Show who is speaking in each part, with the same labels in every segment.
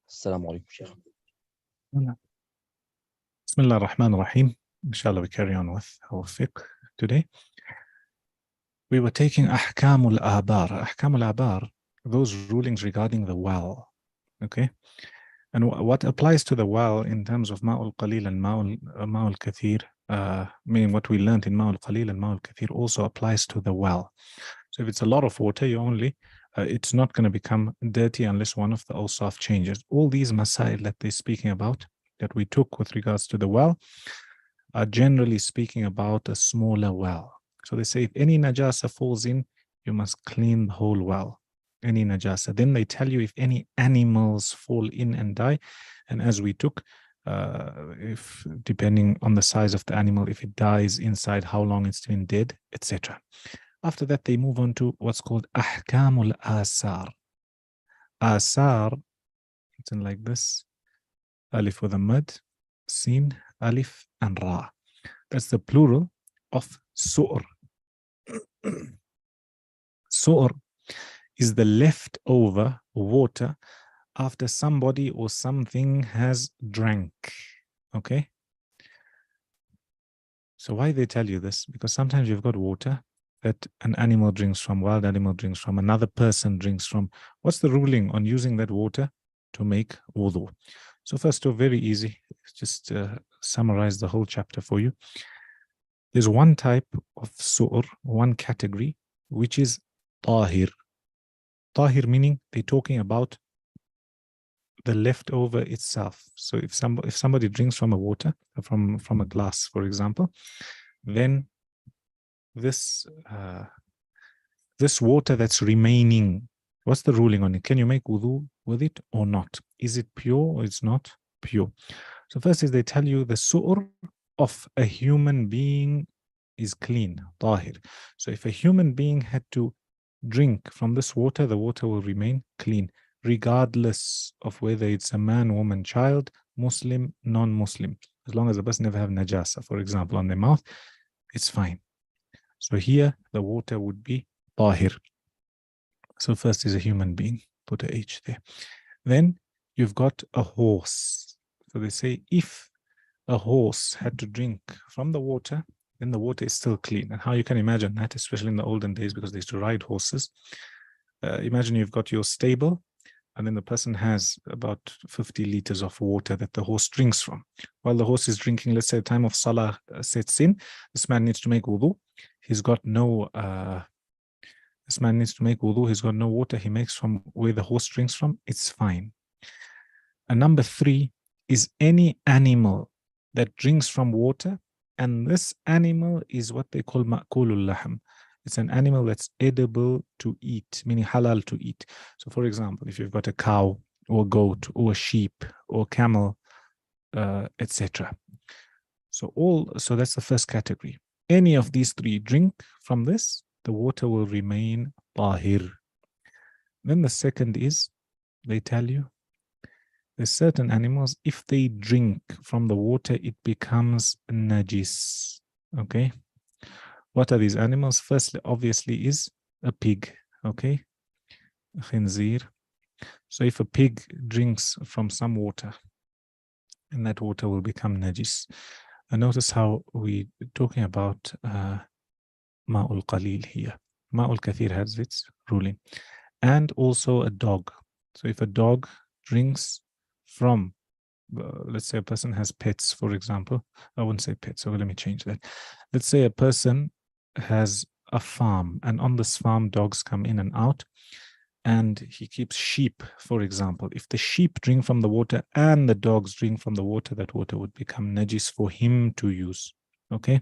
Speaker 1: السلام عليكم شيخ.
Speaker 2: Bismillah ar-Rahman ar-Rahim. Inshallah, we carry on with our fiqh today. We were taking Ahkamul Abar. Ahkamul Abar, those rulings regarding the well. Okay? And what applies to the well in terms of Ma'ul Qalil and Ma'ul Kathir, meaning what we learned in Ma'ul Qalil and Ma'ul Kathir also applies to the well. So if it's a lot of water, it's not going to become dirty unless one of the awsaf changes. All these masail that they're speaking about, that we took with regards to the well, are generally speaking about a smaller well. So they say if any najasa falls in, you must clean the whole well. Any najasa. Then they tell you if any animals fall in and die, and as we took, if depending on the size of the animal, if it dies inside, how long it's been dead, etc. After that, they move on to what's called Ahkamul Asar. Asar, written like this: Alif with a mud, Sin, Alif, and Ra. That's the plural of Su'r. Su'r is the leftover water after somebody or something has drank. Okay? So why they tell you this? Because sometimes you've got water that an animal drinks from, wild animal drinks from, another person drinks from. What's the ruling on using that water to make wudu? So first off, very easy. Just summarize the whole chapter for you. There's one type of su'r, one category, which is tahir. Tahir meaning they're talking about the leftover itself. So if somebody drinks from a water, from a glass, for example, then this water that's remaining, what's the ruling on it? Can you make wudu with it or not? Is it pure or it's not pure? So first is they tell you the su'r of a human being is clean, tahir. So if a human being had to drink from this water, the water will remain clean, regardless of whether it's a man, woman, child, Muslim, non-Muslim. As long as the person never have najasa, for example, on their mouth, it's fine. So here, the water would be tahir. So first is a human being, put a H there. Then you've got a horse. So they say if a horse had to drink from the water, then the water is still clean. And how you can imagine that, especially in the olden days, because they used to ride horses. Imagine you've got your stable, and then the person has about 50 liters of water that the horse drinks from. While the horse is drinking, let's say the time of Salah sets in, this man needs to make wudu. He's got no water. He makes from where the horse drinks from. It's fine. And number 3 is any animal that drinks from water, and this animal is what they call ma'kulul lahm. It's an animal that's edible to eat, meaning halal to eat. So for example, if you've got a cow or a goat or a sheep or a camel, etc. So that's the first category. Any of these 3 drink from this, the water will remain tahir. Then the second is, they tell you, there's certain animals, if they drink from the water, it becomes najis. Okay? What are these animals? Firstly, obviously, is a pig. Okay? Khinzir. So if a pig drinks from some water, and that water will become najis. And notice how we're talking about Ma'ul Qalil here. Ma'ul Kathir has its ruling. And also a dog. So if a dog drinks from, let's say a person has pets, for example. I wouldn't say pets, so let me change that. Let's say a person has a farm, and on this farm, dogs come in and out, and he keeps sheep, for example. If the sheep drink from the water and the dogs drink from the water, that water would become najis for him to use. Okay?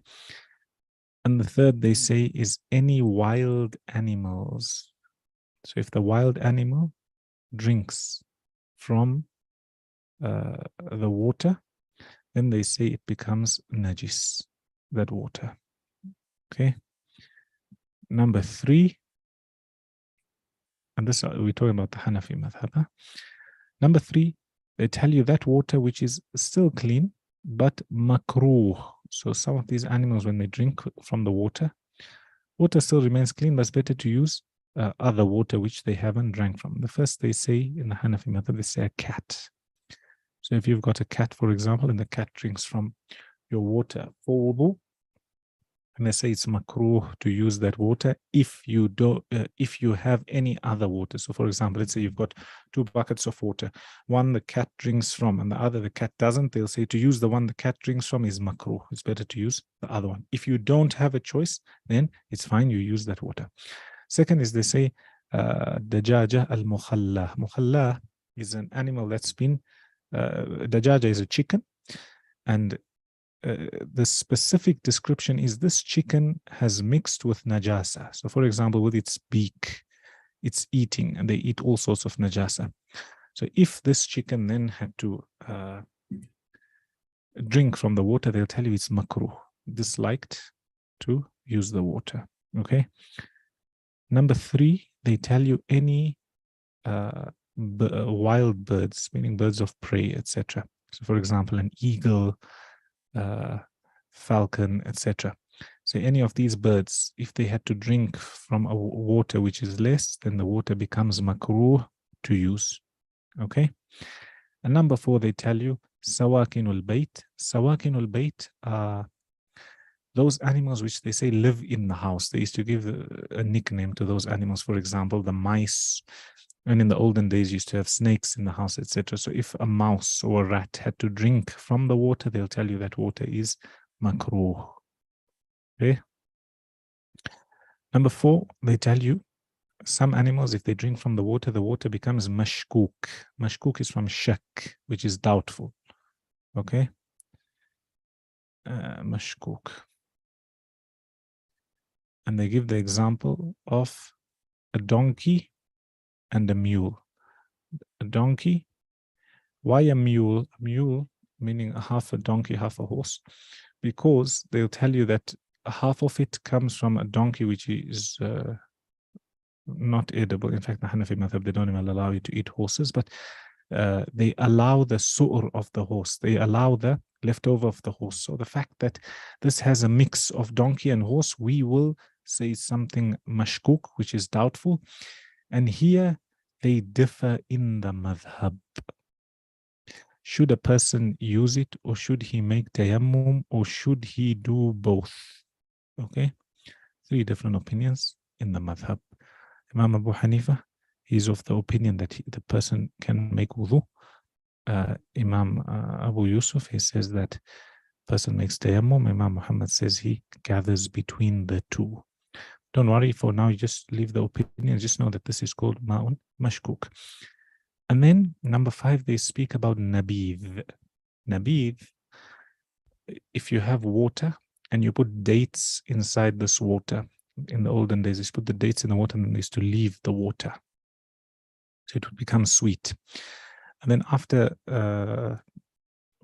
Speaker 2: And the third, they say, is any wild animals. So if the wild animal drinks from the water, then they say it becomes najis, that water. Okay. Number 3, and this we're talking about the Hanafi madhab. Number 3, they tell you that water which is still clean, but makruh. So some of these animals, when they drink from the water still remains clean, but it's better to use other water which they haven't drank from. The first they say in the Hanafi method, they say a cat. So if you've got a cat, for example, and the cat drinks from your water for wudu, and they say it's makruh to use that water if you don't, if you have any other water. So, for example, let's say you've got 2 buckets of water, one the cat drinks from, and the other the cat doesn't. They'll say to use the one the cat drinks from is makruh. It's better to use the other one. If you don't have a choice, then it's fine. You use that water. Second is they say dajaja al mukhalla. Mukhalla is an animal that's been dajaja is a chicken, and the specific description is this chicken has mixed with najasa. So, for example, with its beak, it's eating, and they eat all sorts of najasa. So, if this chicken then had to drink from the water, they'll tell you it's makruh, disliked to use the water. Okay. Number 3, they tell you any wild birds, meaning birds of prey, etc. So, for example, an eagle, falcon, etc. So any of these birds, if they had to drink from a water which is less, then the water becomes makruh to use. Okay. And number 4, they tell you sawakinul bayt. Sawakinul bayt are those animals which they say live in the house. They used to give a nickname to those animals. For example, the mice. And in the olden days, used to have snakes in the house, etc. So if a mouse or a rat had to drink from the water, they'll tell you that water is makruh. Okay. Number 4, they tell you some animals, if they drink from the water becomes mashkuk. Mashkuk is from shak, which is doubtful. Okay. Mashkuk. And they give the example of a donkey and a mule. A donkey. Why a mule? A mule meaning half a donkey, half a horse, because they'll tell you that half of it comes from a donkey which is not edible. In fact, the Hanafi madhab, they don't even allow you to eat horses, but they allow the su'r of the horse. They allow the leftover of the horse. So the fact that this has a mix of donkey and horse, we will say something mashkuk, which is doubtful. And here they differ in the madhab. Should a person use it, or should he make tayammum, or should he do both? Okay, 3 different opinions in the madhab. Imam Abu Hanifa, he's of the opinion that the person can make wudu. Imam Abu Yusuf, he says that person makes tayammum. Imam Muhammad says he gathers between the 2. Don't worry, for now you just leave the opinion, just know that this is called ma'un mashkuk. And then number 5, they speak about nabidh. Nabidh, if you have water and you put dates inside this water, in the olden days, they put the dates in the water and they used to leave the water. So it would become sweet. And then after,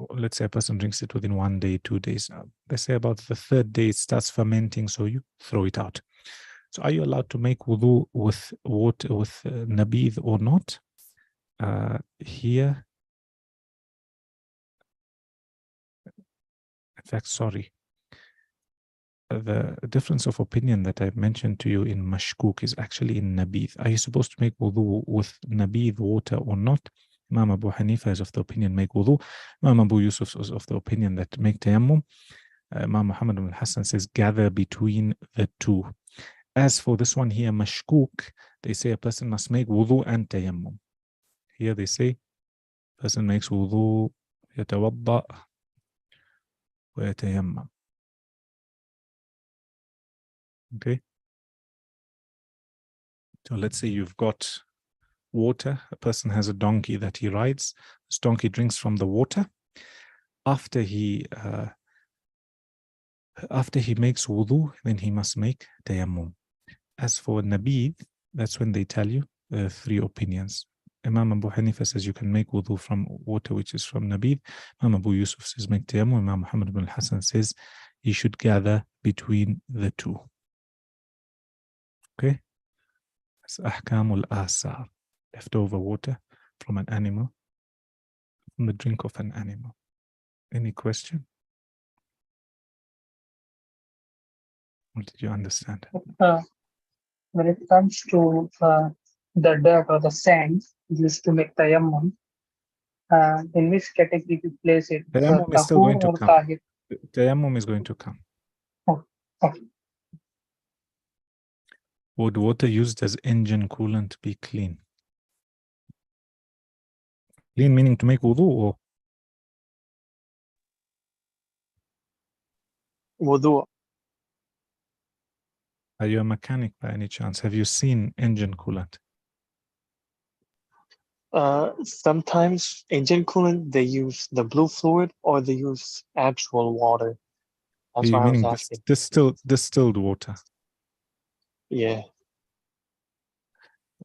Speaker 2: let's say a person drinks it within 1 day, 2 days, they say about the 3rd day it starts fermenting, so you throw it out. So are you allowed to make wudu with water, with nabidh or not? Here, in fact, sorry, the difference of opinion that I mentioned to you in mashkuk is actually in nabidh. Are you supposed to make wudu with nabidh water or not? Imam Abu Hanifa is of the opinion make wudu. Imam Abu Yusuf is of the opinion that make tayammum. Imam Muhammad ibn Hassan says gather between the 2. As for this one here, mashkuk, they say a person must make wudu and tayammum. Here they say person makes wudu, yatawadda, wa yatayammam. Okay. So let's say you've got water. A person has a donkey that he rides. This donkey drinks from the water. After he makes wudu, then he must make tayammum. As for nabidh, that's when they tell you 3 opinions. Imam Abu Hanifa says you can make wudu from water which is from nabidh. Imam Abu Yusuf says make tayammum. Imam Muhammad ibn Hassan says you should gather between the 2. Okay? That's ahkamul asar, leftover water from an animal, from the drink of an animal. Any question? Or did you understand?
Speaker 1: When it comes to the dirt or the sand used to make tayammum, In which category to place it?
Speaker 2: Tayammum is still
Speaker 1: Tahur
Speaker 2: going to
Speaker 1: or
Speaker 2: come.
Speaker 1: Tahir?
Speaker 2: Tayammum is going to come.
Speaker 1: Oh, okay.
Speaker 2: Would water used as engine coolant be clean? Clean meaning to make wudu, or
Speaker 3: Wudu.
Speaker 2: are you a mechanic by any chance? Have you seen engine coolant?
Speaker 3: Sometimes engine coolant, they use the blue fluid or they use actual water. That's
Speaker 2: You
Speaker 3: why I was
Speaker 2: meaning
Speaker 3: asking.
Speaker 2: distilled water?
Speaker 3: Yeah.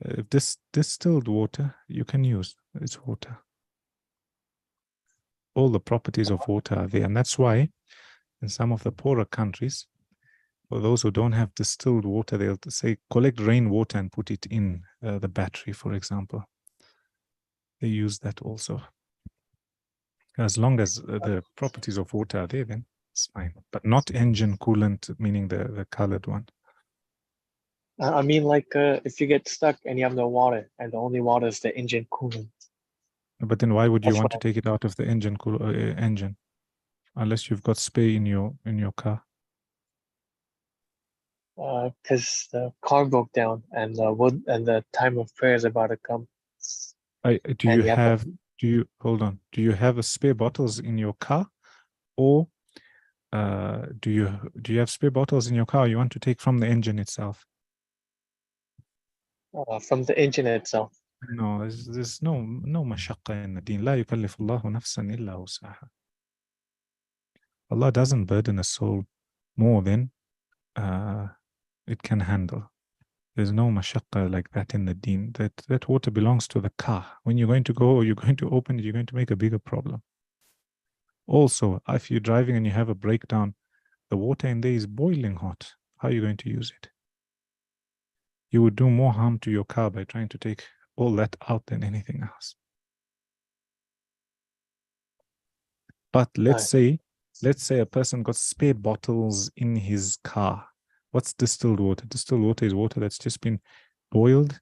Speaker 2: If this distilled water, you can use. It's water. All the properties of water are there, and that's why in some of the poorer countries, for those who don't have distilled water, they'll say collect rainwater and put it in the battery, for example. They use that also. As long as the properties of water are there, then it's fine. But not engine coolant, meaning the colored one.
Speaker 3: I mean, like, if you get stuck and you have no water and the only water is the engine coolant.
Speaker 2: But then why would you
Speaker 3: That's
Speaker 2: want
Speaker 3: what
Speaker 2: to take it out of the engine engine, unless you've got spare in your car?
Speaker 3: Because the car broke down and the wood and the time of prayer is about to come.
Speaker 2: Do you have? Do you hold on? Do you have a spare bottles in your car, or do you have spare bottles in your car you want to take from the engine itself?
Speaker 3: From the engine itself.
Speaker 2: No, there's no mashaqqa in the deen. لا يكلف الله نفسا إلا وسعها. Allah doesn't burden a soul more than it can handle. There's no mashaqqa like that in the deen. That water belongs to the car. When you're going to go or you're going to open it, you're going to make a bigger problem. Also, if you're driving and you have a breakdown, the water in there is boiling hot. How are you going to use it? You would do more harm to your car by trying to take all that out than anything else. But let's say a person got spare bottles in his car. What's distilled water? Distilled water is water that's just been boiled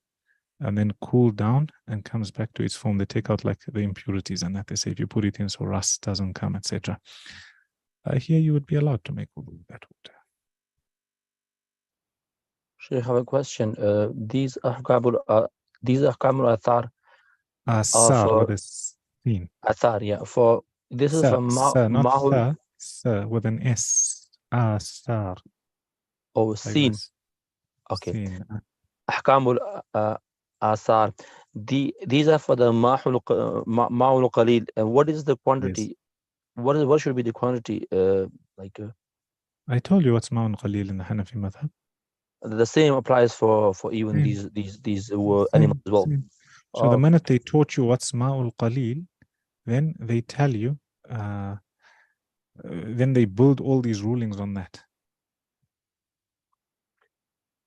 Speaker 2: and then cooled down and comes back to its form. They take out like the impurities and that. They say if you put it in so rust doesn't come, etc. Here you would be allowed to make wudu with that water.
Speaker 4: I have a question. These ahkamul athar
Speaker 2: Asar with a sin.
Speaker 4: athar, yeah. For this is from
Speaker 2: not sa with an S. Asar.
Speaker 4: Oh, sin. Okay.
Speaker 2: Sin.
Speaker 4: Ahkamul athar. These are for the ma'ul qalil. What is the quantity? Yes. What should be the quantity?
Speaker 2: I told you what's ma'un qalil in the Hanafi madhab.
Speaker 4: The same applies for even these animals as well.
Speaker 2: Same. So the minute they taught you what's ma'ul qalil, then they tell you, then they build all these rulings on that.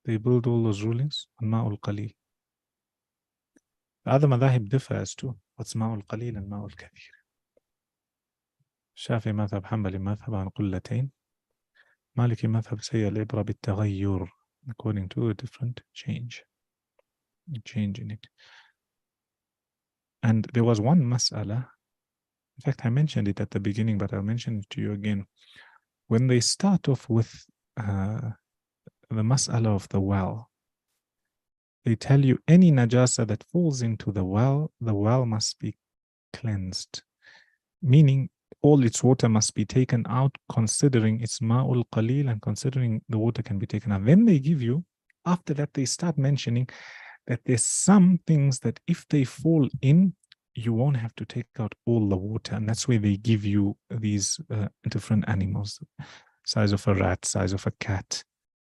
Speaker 2: They build all those rulings on ma'ul qalil. The other madhahib differ as to what's ma'ul qalil and ma'ul kathir. Shafi madhab, Hanbali madhab عن قلتين. Maliki madhab say al-ibra bit-taghayyur, according to a different change in it. And there was one mas'ala, in fact I mentioned it at the beginning, but I'll mention it to you again. When they start off with the mas'ala of the well, they tell you any najasa that falls into the well must be cleansed. Meaning all its water must be taken out, considering its ma'ul qalil and considering the water can be taken out. Then they give you, after that they start mentioning that there's some things that if they fall in, you won't have to take out all the water. And that's where they give you these different animals, size of a rat, size of a cat,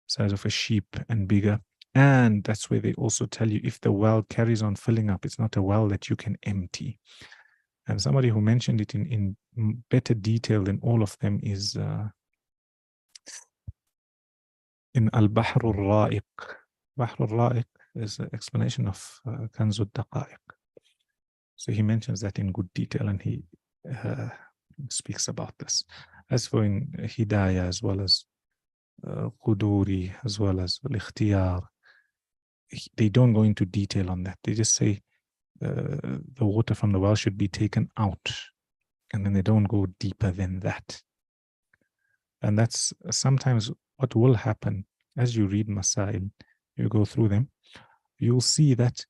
Speaker 2: size of a sheep and bigger. And that's where they also tell you if the well carries on filling up, it's not a well that you can empty. And somebody who mentioned it in better detail than all of them is in Al-Bahr al-Ra'iq. Bahr al-Ra'iq is an explanation of Kanz al-Daqa'iq. So he mentions that in good detail and he speaks about this. As for in Hidayah, as well as Quduri, as well as Al-Ikhtiyar, they don't go into detail on that. They just say the water from the well should be taken out, and then they don't go deeper than that. And that's sometimes what will happen as you read Masail, you go through them, you'll see that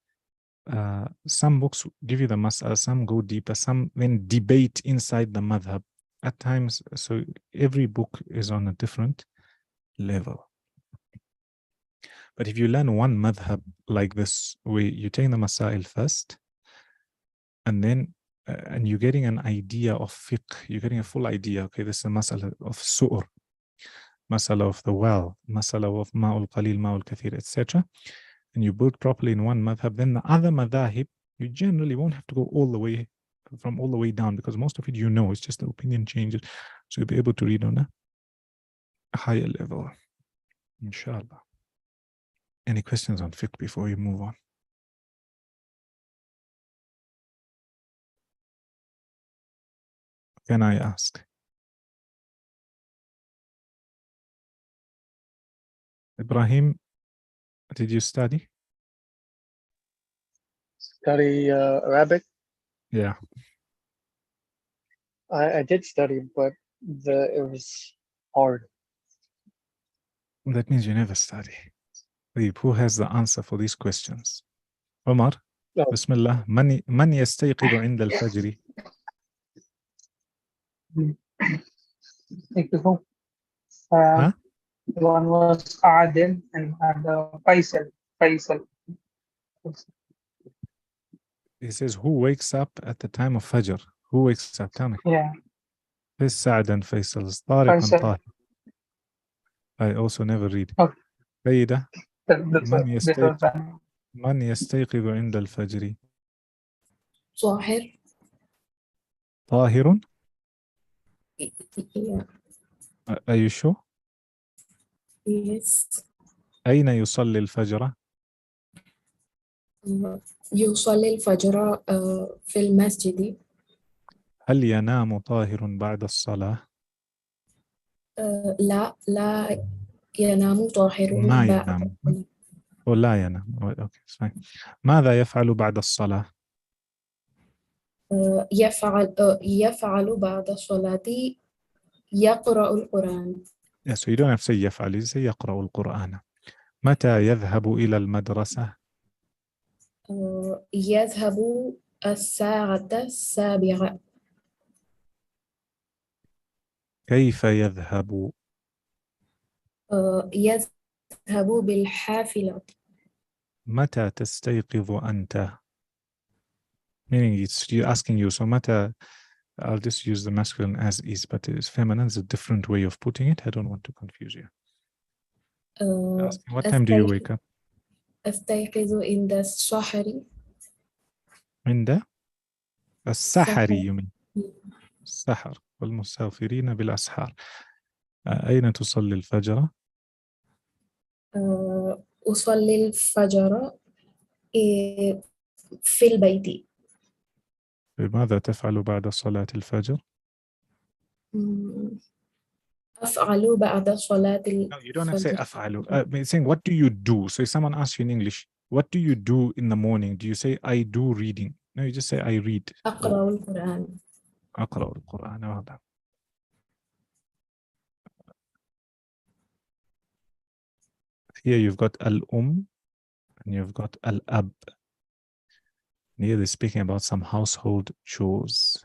Speaker 2: some books give you the mas'ala, some go deeper, some then debate inside the madhab at times. So every book is on a different level. But if you learn one madhab like this, where you take the masail first, and then and you're getting an idea of fiqh, you're getting a full idea. Okay, this is a masala of su'ur, masala of the well, masala of ma'ul qalil, ma'ul kathir, etc. And you build properly in one madhab, then the other madhahib, you generally won't have to go all the way down, because most of it you know, it's just the opinion changes. So you'll be able to read on a higher level, inshallah. Any questions on fiqh before we move on? Can I ask? Ibrahim, did you study?
Speaker 3: Study Arabic.
Speaker 2: Yeah.
Speaker 3: I did study, but it was hard.
Speaker 2: That means you never study. Who has the answer for these questions? Omar,
Speaker 3: No.
Speaker 2: Bismillah. Man yastayqidu inda al-fajr? Huh?
Speaker 1: One was Adil and Faisal.
Speaker 2: He says, who wakes up at the time of Fajr? Who wakes up? Tell me.
Speaker 1: Yeah,
Speaker 2: This Saad and Faisal. Tariq and
Speaker 1: Faisal.
Speaker 2: Tahir. I also never read.
Speaker 1: Okay.
Speaker 2: Sayyida,
Speaker 1: This was done.
Speaker 2: man yastayqidu inda al-fajr?
Speaker 5: ظاهر.
Speaker 2: Tahirun?
Speaker 5: Yeah.
Speaker 2: Are you sure?
Speaker 5: Yes.
Speaker 2: أين يصلي الفجر؟
Speaker 5: يصلي الفجر في المسجد.
Speaker 2: هل ينام طاهر بعد الصلاة؟
Speaker 5: لا ينام طاهر
Speaker 2: ما
Speaker 5: بعد
Speaker 2: ينام.
Speaker 5: الصلاة.
Speaker 2: ولا ينام. Okay, it's fine. ماذا يفعل بعد الصلاة؟
Speaker 5: يفعل بعد الصلاة يقرأ القرآن.
Speaker 2: Yes, so you don't have to say يفعل, you say يقرأ القرآن. متى يذهب إلى المدرسة؟
Speaker 5: يذهب الساعة 7.
Speaker 2: كيف يذهب؟
Speaker 5: يذهب بالحافلة.
Speaker 2: متى تستيقظ أنت؟ Meaning it's you asking you, so متى, I'll just use the masculine as is, but it's feminine is a different way of putting it. I don't want to confuse you. Asking, what time do you wake up?
Speaker 5: أستيقظ عند السحر.
Speaker 2: عند السحر you mean. السحر والمسافرين بالأسحار. أين تصلي الفجر؟
Speaker 5: أصلي الفجر في البيت.
Speaker 2: ماذا تفعل بعد صلاة الفجر؟
Speaker 5: أفعل بعد صلاة الفجر.
Speaker 2: No, you don't have to say أفعل. It's saying what do you do? So if someone asks you in English, what do you do in the morning? Do you say I do reading? No, you just say I read.
Speaker 5: أقرأ القرآن.
Speaker 2: أقرأ القرآن. Here you've got al-um and you've got al-ab. Here they're speaking about some household chores.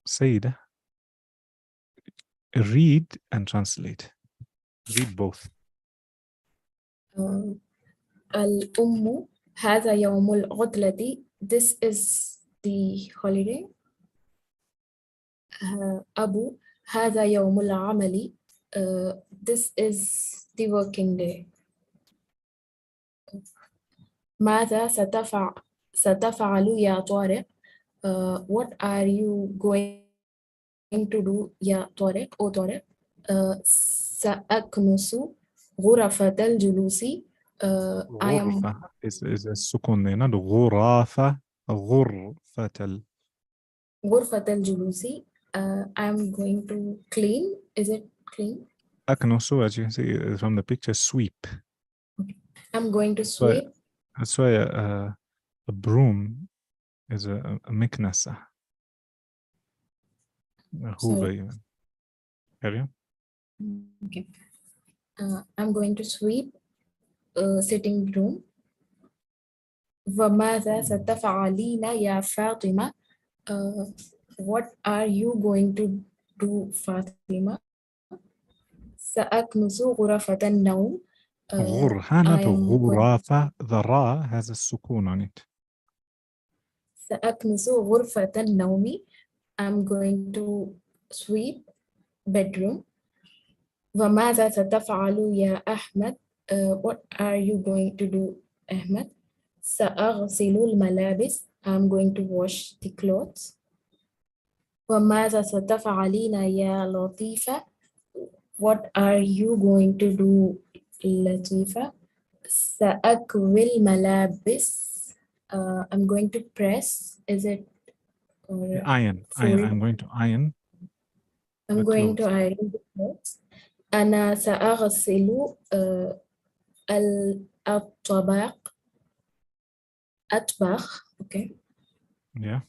Speaker 2: Sayyida, read and translate. Read both.
Speaker 5: الأم هذا يوم العطلة. This is the holiday. أبو هذا يوم العمل. This is the working day. ماذا ستفعل يا طارق? What are you going to do يا طارق أو طارق؟ سأكنس غرفة الجلوس. I am
Speaker 2: غرفة is السكون هنا. غرفة
Speaker 5: غرفة الجلوس. I'm going to clean. Is it clean?
Speaker 2: أكنس, as you can see from the picture, sweep.
Speaker 5: I'm going to
Speaker 2: That's why,
Speaker 5: sweep.
Speaker 2: that's why a broom is a miknasa. A hoover
Speaker 5: Sorry.
Speaker 2: even. Carry on.
Speaker 5: Okay. I'm going to sweep sitting room. وماذا ستفعلين يا فاطمة? What are you going to do, Fatima? سأكنس غرفة النوم.
Speaker 2: غرهانة
Speaker 5: I am going
Speaker 2: غرافة. The ra has a sukun on it.
Speaker 5: سأكنس غرفة النوم. I'm going to sweep bedroom. وماذا ستفعل يا أحمد? What are you going to do, أحمد? سأغسل الملابس. I'm going to wash the clothes. وماذا ستفعلين يا لطيفة? What are you going to do, لطيفة? سأكوي الملابس. I'm going to press. Is it or
Speaker 2: Iron.
Speaker 5: fold?
Speaker 2: I'm going to iron
Speaker 5: I'm
Speaker 2: the
Speaker 5: going to
Speaker 2: clothes.
Speaker 5: iron the clothes. أنا سأغسل الطبق. أطبخ. Okay.
Speaker 2: Yeah.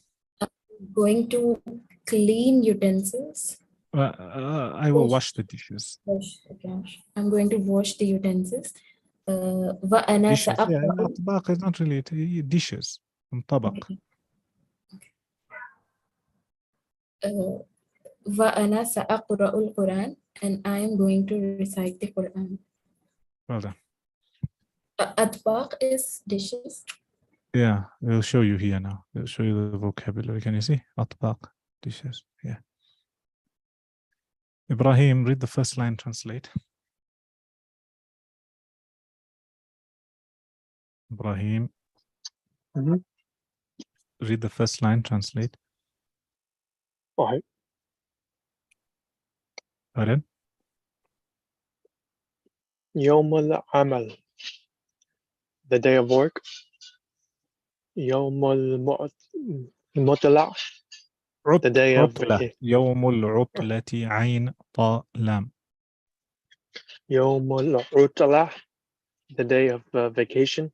Speaker 5: Going to clean utensils.
Speaker 2: I will wash the dishes.
Speaker 5: Wash. Okay. I'm going to wash the utensils. وأنا
Speaker 2: Dishes. Yeah,
Speaker 5: سأقرأ.
Speaker 2: الأطباق is not really dishes. طبق.
Speaker 5: وأنا سأقرأ القرآن. And I am going to recite the Quran.
Speaker 2: Well done.
Speaker 5: أطباق is dishes.
Speaker 2: Yeah, we'll show you here now. We'll show you the vocabulary. Can you see? أطباق, dishes. Yeah. Ibrahim, read the first line, translate. Ibrahim, read the first line, translate.
Speaker 3: Alright.
Speaker 2: Pardon?
Speaker 3: يوم العمل, the day of work. يوم المطلع, the day of
Speaker 2: عطلة.
Speaker 3: vacation.
Speaker 2: يوم العطلة عين طاء لام.
Speaker 3: يوم العطلة, the day of vacation.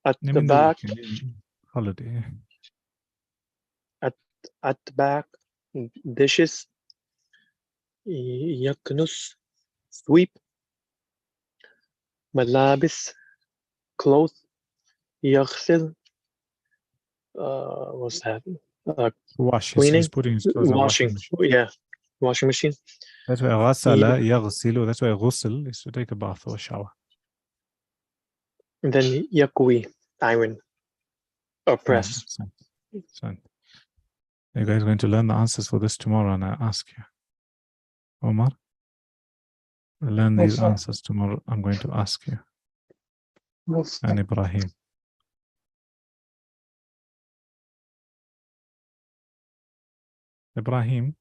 Speaker 3: At
Speaker 2: I
Speaker 3: the
Speaker 2: mean the
Speaker 3: back,
Speaker 2: weekend, holiday.
Speaker 3: at the back, dishes. يكنس, sweep. ملابس, clothes. يغسل, what's that?
Speaker 2: Wash.
Speaker 3: Cleaning,
Speaker 2: He's putting his clothes in the washing
Speaker 3: washing.
Speaker 2: machine.
Speaker 3: Yeah, washing machine.
Speaker 2: That's why غسل يغسل. That's why غسل is to take a bath or a shower.
Speaker 3: And then يكوي, iron or press.
Speaker 2: Excellent. You guys are going to learn the answers for this tomorrow, and I ask you, Omar, learn
Speaker 1: Yes,
Speaker 2: these
Speaker 1: sir.
Speaker 2: answers tomorrow. I'm going to ask you,
Speaker 1: Yes,
Speaker 2: and Ibrahim. Ibrahim,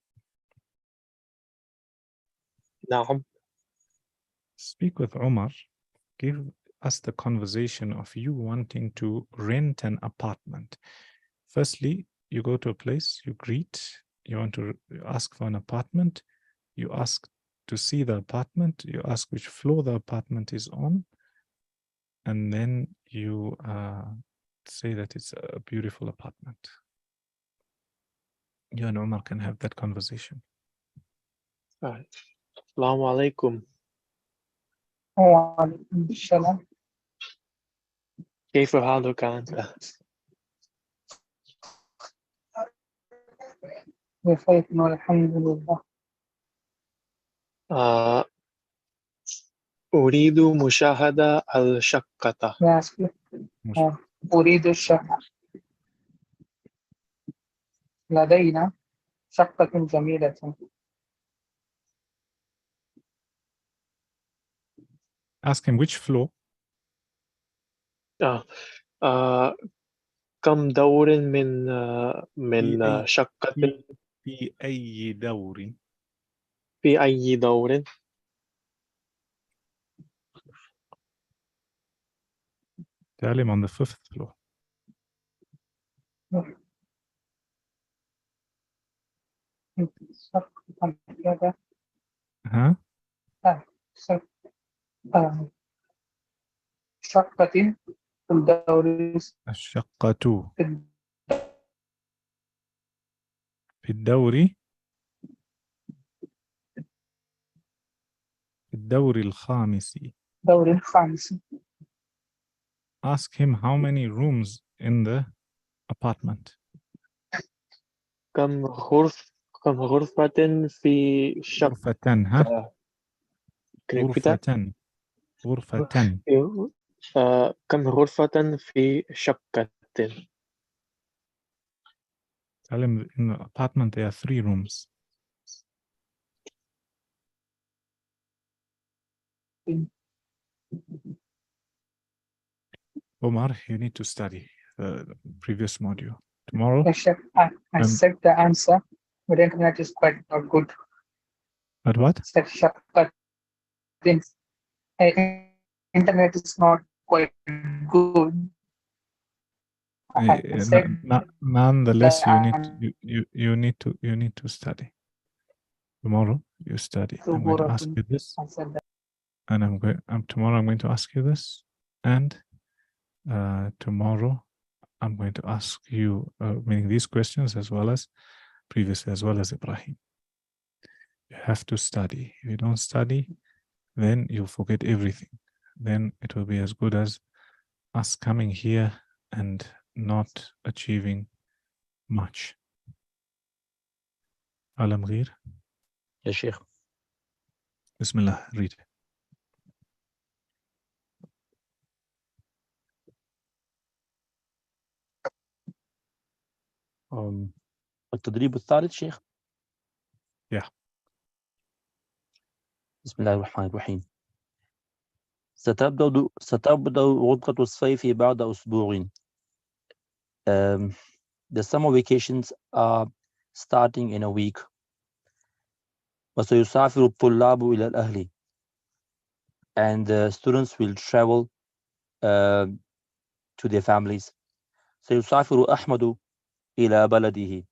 Speaker 3: نعم.
Speaker 2: speak with Omar. Give us the conversation of you wanting to rent an apartment. Firstly, you go to a place, you greet, you want to ask for an apartment, you ask to see the apartment, you ask which floor the apartment is on, and then you say that it's a beautiful apartment. You and Omar can have that conversation.
Speaker 3: السلام عليكم.
Speaker 1: وعليكم السلام.
Speaker 3: كيف حالك أنت؟
Speaker 1: بخير والحمد لله.
Speaker 3: أريد مشاهدة الشقة.
Speaker 1: Yes, أريد الشقة. لدينا شقة جميلة.
Speaker 2: Ask him which floor.
Speaker 3: كم دور من شقة؟
Speaker 2: في أي دور.
Speaker 3: في أي دور؟
Speaker 2: Tell him on the 5th floor. Huh?
Speaker 1: شقة في الدور
Speaker 2: الشقة
Speaker 1: في
Speaker 2: في الدور الخامس.
Speaker 1: الدور الخامس.
Speaker 2: Ask him how many rooms in the apartment.
Speaker 3: كم غرفة في شقة
Speaker 2: غرفتان ها
Speaker 3: كده؟
Speaker 2: غرفتان
Speaker 3: كم غرفة في شقة؟
Speaker 2: Tell him in the apartment there are 3 rooms. Omar, you need to study the previous module. Tomorrow,
Speaker 1: Yes, Sheikh, I said the answer, but the internet is quite not good.
Speaker 2: at what?
Speaker 1: Said شقة. Internet is not quite good. I said
Speaker 2: Nonetheless,
Speaker 1: the
Speaker 2: you need to study. Tomorrow, you study. I'm going to ask you this,
Speaker 1: I said that.
Speaker 2: and tomorrow I'm going to ask you this, and tomorrow I'm going to ask you, meaning these questions as well as previously, as well as Ibrahim. You have to study. If you don't study, then you'll forget everything. Then it will be as good as us coming here and not achieving much. Alam Gheer,
Speaker 4: Ya Sheikh.
Speaker 2: Bismillah, read.
Speaker 4: التدريب الثالث شيخ.
Speaker 2: Yeah.
Speaker 4: بسم الله الرحمن الرحيم. ستبدأ غرفة الصيف بعد أسبوع. The summer vacations are starting in a week. وسيسافر الطلاب إلى الأهل. And the students will travel to their families. سيسافر أحمد إلى بلده.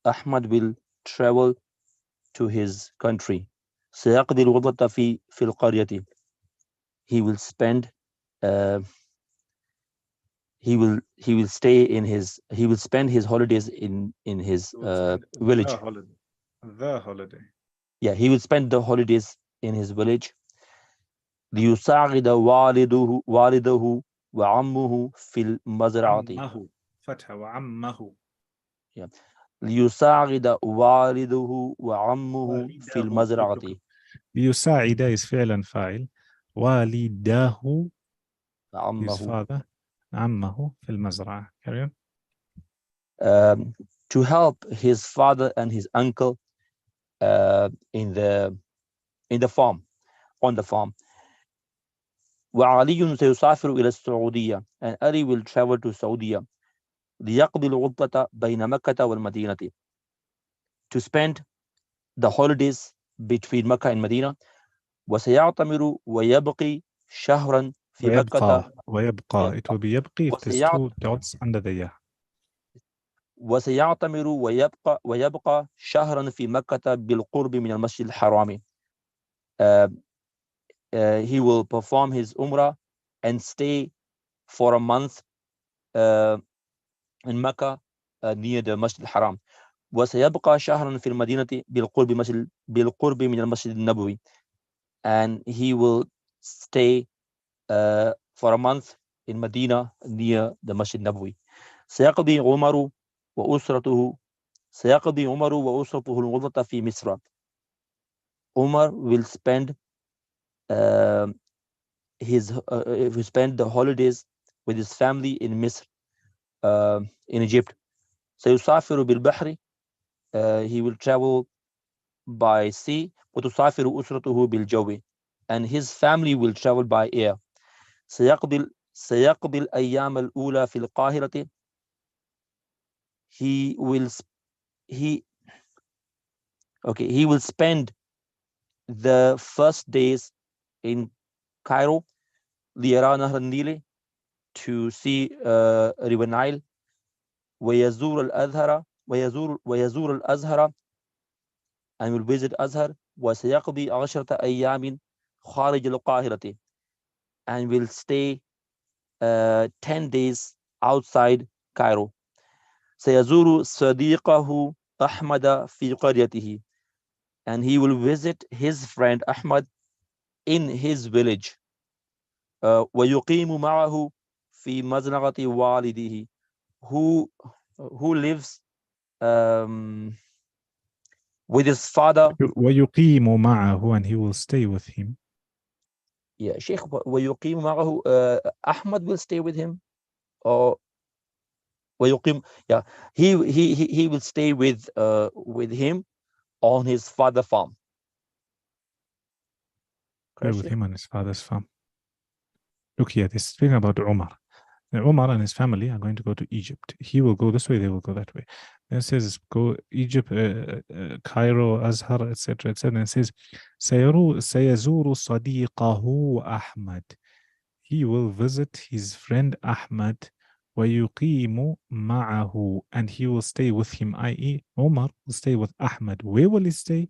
Speaker 4: Ahmad will travel to his country. سيقضي الغرفة في القرية. He will spend he will spend his holidays in his village.
Speaker 2: The holiday.
Speaker 4: Yeah, he will spend the holidays in his village. ليساعد والده وعمه في المزرعة.
Speaker 2: عمه فتح وعمه.
Speaker 4: Yeah. ليساعد والده وعمه في المزرعة.
Speaker 2: ليساعد is فعلا فاعل. والده his father. عمه في المزرعة. Carry on.
Speaker 4: To help his father and his uncle in the farm, on the farm. وعلي سيسافر إلى السعودية, and Ali will travel to Saudi. ليقضي الغربة بين مكة والمدينة. To spend the holidays between Mecca and Medina. وسيعتمر ويبقي شهرا في مكة.
Speaker 2: ويبقى. It will be يبقي if there's 2 dots under the ya.
Speaker 4: وسيعتمر ويبقى شهرا في مكة بالقرب من المسجد الحرام. He will perform his umrah and stay for a month in Mecca near the Masjid al-Haram. وسيبقى شهرا في المدينة بالقرب من المسجد النبوي. And he will stay for a month in Medina near the Masjid Nabawi. سيقضي عمر وأسرته الغرفة في مصر. Umar will spend the holidays with his family in Misr, in Egypt. سيسافر بالبحر. He will travel by sea. وتسافر أسرته بالجو. And his family will travel by air. سيقضي الأيام الأولى في القاهرة. He will spend the first days in Cairo. ليرى نهر النيل, to see River Nile. ويزور الأزهر, and will visit Azhar. وسيقضي 10 أيام خارج القاهرة, and will stay 10 days outside Cairo. سيزور صديقه أحمد في قريته, and he will visit his friend Ahmad in his village. ويقيم معه في مزرعة والده, who lives with his father.
Speaker 2: ويقيم معه, and he will stay with him.
Speaker 4: Yeah, Sheikh, ويقيم معه, Ahmad will stay with him, or ويقيم, yeah, he will stay with him on his father's farm.
Speaker 2: Stay with him on his father's farm. Look here, this is speaking about Umar. Umar and his family are going to go to Egypt. He will go this way, they will go that way. Then it says go Egypt, Cairo, Azhar, etc., etc. And it says سيزور صديقه أحمد. He will visit his friend Ahmad. ويقيم معه, and he will stay with him, i.e. Umar will stay with Ahmad. Where will he stay?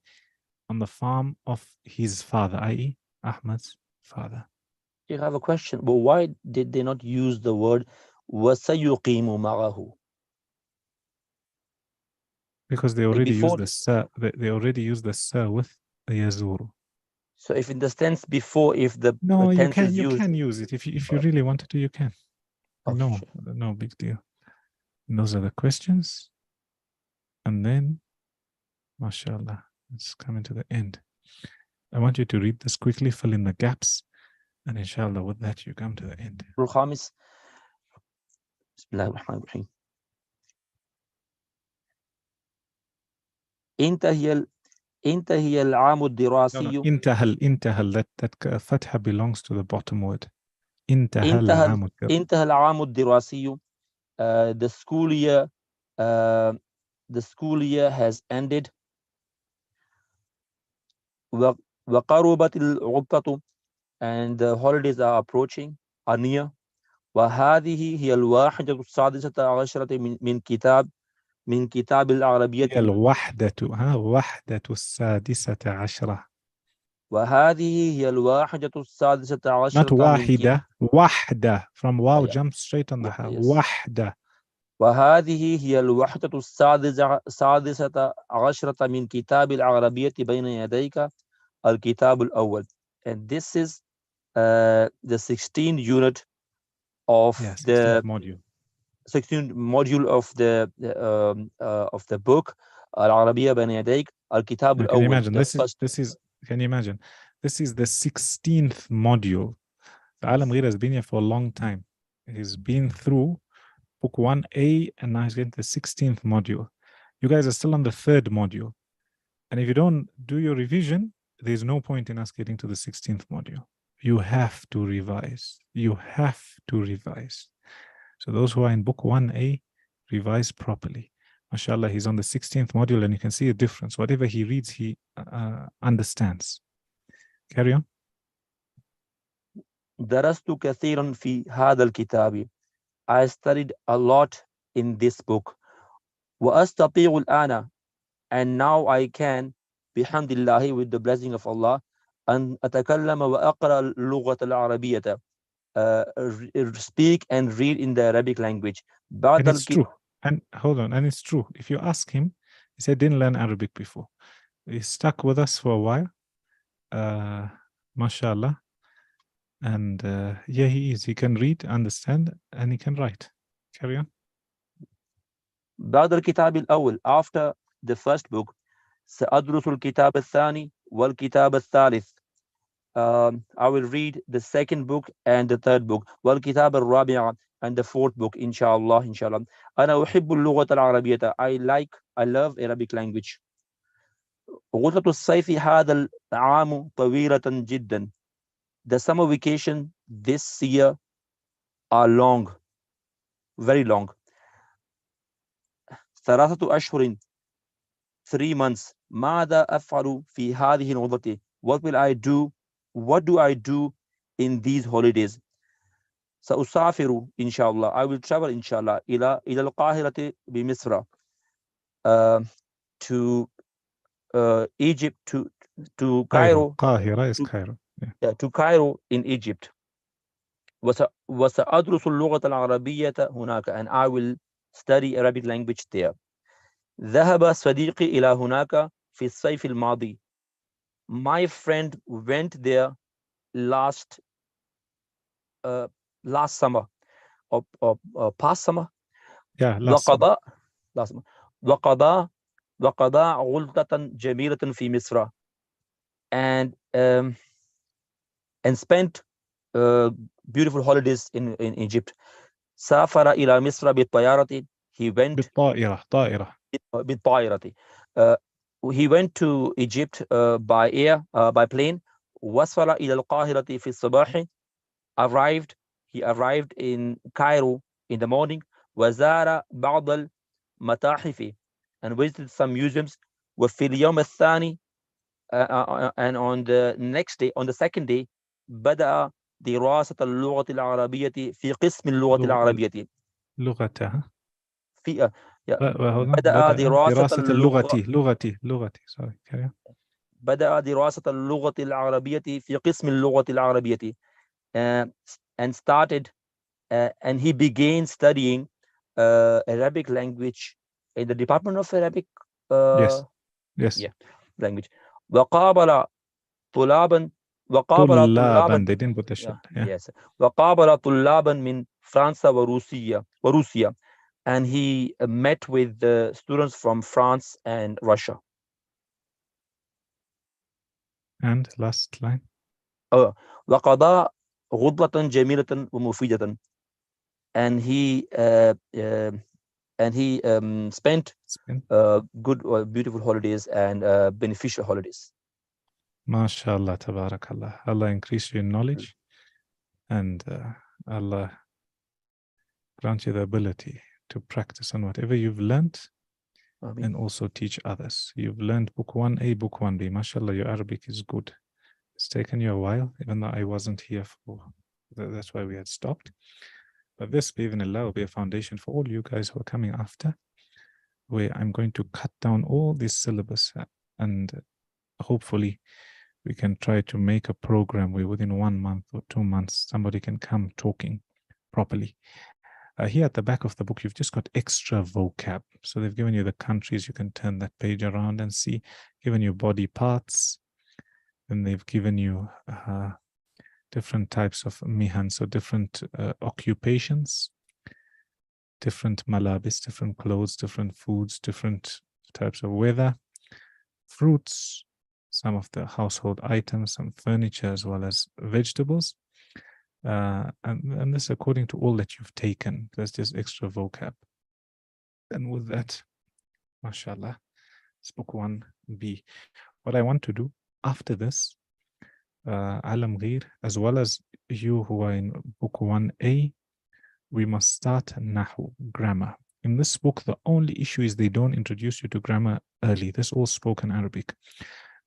Speaker 2: On the farm of his father, i.e. Ahmad's father.
Speaker 4: You have a question, but why did they not use the word وَسَيُقِيمُ مَعَهُ?
Speaker 2: Because they already used the sa. They already used the sa with the yazuru.
Speaker 4: So if in the tense before, if the
Speaker 2: No, you
Speaker 4: tense
Speaker 2: can
Speaker 4: is used,
Speaker 2: can use it if you really wanted to. You can.
Speaker 4: Okay,
Speaker 2: No big deal. And those are the questions, and then, mashallah, it's coming to the end. I want you to read this quickly, fill in the gaps, and inshallah, with that you come to the end.
Speaker 4: الخامس. بسم الله الرحمن الرحيم. انتهي العام الدراسي.
Speaker 2: انتهى, that fatha belongs to the bottom word. انتهى
Speaker 4: العام الدراسي. The school year has ended. وقربت العطلة, and the holidays are approaching, are near. وهذه هي الواحدة السادسة عشرة من كتاب العربية.
Speaker 2: هي وحدة السادسة عشرة.
Speaker 4: وهذه هي الواحدة السادسة عشرة.
Speaker 2: Not واحدة, وحدة. From wow, jump straight on the ha.
Speaker 4: Yes.
Speaker 2: وحدة.
Speaker 4: وهذه هي الوحدة السادسة عشرة من كتاب العربية بين يديك الكتاب الأول. And this is the 16th unit of the
Speaker 2: module.
Speaker 4: 16th module of the book العربية بين يديك الكتاب الأول.
Speaker 2: Can you imagine? Can you imagine? This is the 16th module. Alam Ghira has been here for a long time. He's been through book 1A, and now he's getting the 16th module. You guys are still on the 3rd module. And if you don't do your revision, there's no point in us getting to the 16th module. You have to revise. You have to revise. So those who are in book 1A, revise properly. MashaAllah, he's on the 16th module, and you can see a difference. Whatever he reads, he understands. Carry on.
Speaker 4: درست كثيرا في هذا الكتاب. I studied a lot in this book. وأستطيع الآن, and now I can, بحمد الله, with the blessing of Allah, أن أتكلم وأقرأ اللغة العربية, speak and read in the Arabic language.
Speaker 2: And it's true. And hold on, and it's true. If you ask him, he said didn't learn Arabic before. He stuck with us for a while. MashaAllah. And yeah, he is. He can read, understand, and he can write. Carry on.
Speaker 4: بعد الكتاب الأول, after the first book, سأدرس الكتاب الثاني والكتاب الثالث. I will read the second book and the third book. والكتاب الرابع, and the fourth book, inshallah. أنا أحب اللغة العربية. I love Arabic language. غرفة الصيف هذا العام طويلة جدا. The summer vacation this year are long, very long. 3 أشهر, 3 months. ماذا أفعل في هذه العطلة? What do I do in these holidays? سأسافر إن شاء الله. I will travel إن شاء الله إلى القاهرة بمصر, to Egypt, to Cairo.
Speaker 2: Qahira is Cairo.
Speaker 4: Yeah, to Cairo in Egypt. وسأدرس اللغة العربية هناك, and I will study Arabic language there. ذهب صديقي إلى هناك في الصيف الماضي. My friend went there last summer or past summer.
Speaker 2: Yeah, last summer.
Speaker 4: وقضى غلطة جميلة في مصر, and spent beautiful holidays in Egypt. سافر إلى مصر بالطيارة. He went
Speaker 2: بالطائرة.
Speaker 4: He went to Egypt by air, by plane. وصل إلى القاهرة في الصباح. He arrived in Cairo in the morning. وزار بعض المتاحف, and visited some museums. وفي اليوم الثاني, and on the next day, on the second day, بدأ دراسة اللغة العربية في قسم اللغة العربية.
Speaker 2: لغتها.
Speaker 4: في
Speaker 2: بدأ دراسة لغتي. Sorry, carry on.
Speaker 4: بدأ دراسة اللغة العربية في قسم اللغة العربية, and started and he began studying Arabic language in the Department of Arabic
Speaker 2: yes
Speaker 4: language. وقابل طلابا
Speaker 2: they didn't put the shit.
Speaker 4: Yes. وقابل طلابا من فرنسا وروسيا, and he met with the students from France and Russia.
Speaker 2: And last line.
Speaker 4: وقضى غضة جميلة ومفيدة, and he spent good or beautiful holidays and beneficial holidays.
Speaker 2: MashaAllah, tabarakallah. Allah increase you in knowledge, and Allah grant you the ability to practice on whatever you've learned, and also teach others. You've learned book 1A, book 1B. MashaAllah, your Arabic is good. It's taken you a while, even though I wasn't here that's why we had stopped. But this, bi'idhnillah, will be a foundation for all you guys who are coming after, where I'm going to cut down all this syllabus, and hopefully we can try to make a program where within 1 month or 2 months, somebody can come talking properly. Here at the back of the book, you've just got extra vocab. So they've given you the countries. You can turn that page around and see, given you body parts. Then they've given you different types of mihan, so different occupations, different malabis, different clothes, different foods, different types of weather, fruits, some of the household items, some furniture, as well as vegetables. And this according to all that you've taken. There's just extra vocab. And with that, mashallah, it's book 1B. What I want to do after this, Alam Gheer, as well as you who are in book 1A, we must start Nahu, grammar. In this book, the only issue is they don't introduce you to grammar early. This is all spoken Arabic.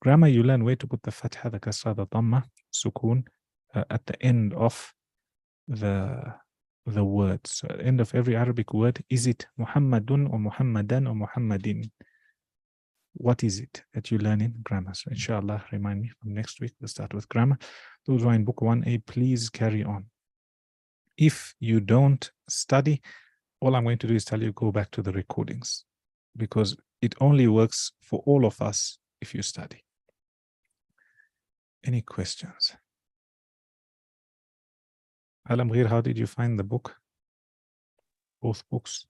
Speaker 2: Grammar, you learn where to put the fatha, the kasra, the dhamma, sukun, at the end of the word. So at the end of every Arabic word, is it Muhammadun or Muhammadan or Muhammadin? What is it that you learn in grammar? So inshallah, remind me from next week, we'll start with grammar. Those who are in book 1A, please carry on. If you don't study, all I'm going to do is tell you, go back to the recordings, because it only works for all of us if you study. Any questions? Alam Gheer, how did you find the book? Both books?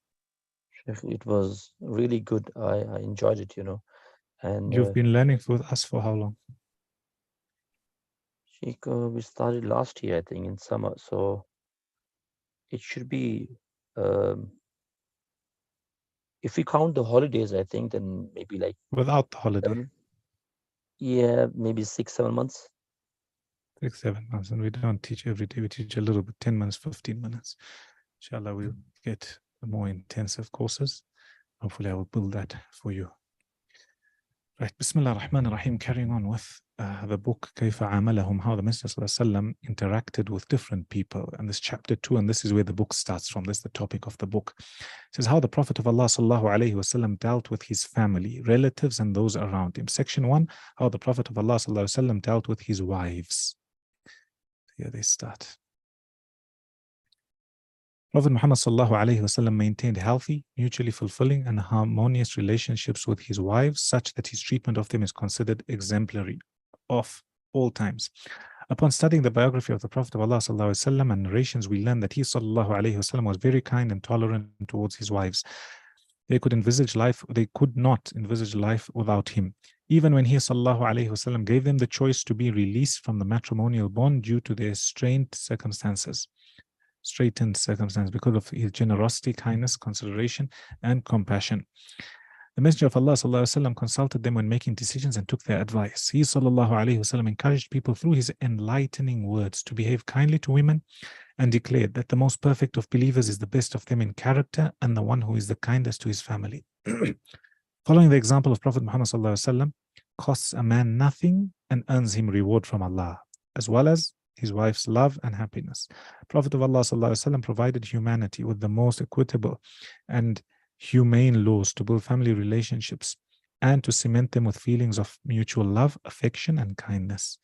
Speaker 4: It was really good. I enjoyed it, And
Speaker 2: you've been learning with us for how long?
Speaker 4: We started last year, I think, in summer. So it should be, if we count the holidays, I think, then maybe like
Speaker 2: without the holiday.
Speaker 4: Maybe 6-7 months.
Speaker 2: 6-7 months, and we don't teach every day. We teach a little bit, 10 minutes, 15 minutes. Inshallah, we'll get more intensive courses. Hopefully, I will build that for you. Right, Bismillah ar-Rahman ar-Rahim, carrying on with the book, كيف عاملهم, how the Messenger ﷺ interacted with different people. And this chapter 2, and this is where the book starts from. This is the topic of the book. It says how the Prophet of Allah ﷺ dealt with his family, relatives, and those around him. Section 1, how the Prophet of Allah ﷺ dealt with his wives. Here they start. Prophet Muhammad sallallahu alaihi wasallam maintained healthy, mutually fulfilling, and harmonious relationships with his wives, such that his treatment of them is considered exemplary of all times. Upon studying the biography of the Prophet of Allah sallallahu alaihi wasallam and narrations, we learn that he sallallahu alaihi wasallam was very kind and tolerant towards his wives. They could not envisage life without him. Even when he sallallahu alaihi wasallam gave them the choice to be released from the matrimonial bond due to their straitened circumstances, because of his generosity, kindness, consideration, and compassion. The Messenger of Allah sallallahu alaihi wasallam consulted them when making decisions and took their advice. He sallallahu alaihi wasallam encouraged people through his enlightening words to behave kindly to women, and declared that the most perfect of believers is the best of them in character and the one who is the kindest to his family. Following the example of Prophet Muhammad sallallahu alaihi wasallam costs a man nothing and earns him reward from Allah, as well as his wife's love and happiness. Prophet of Allah sallallahu alaihi wasallam provided humanity with the most equitable and humane laws to build family relationships and to cement them with feelings of mutual love, affection, and kindness.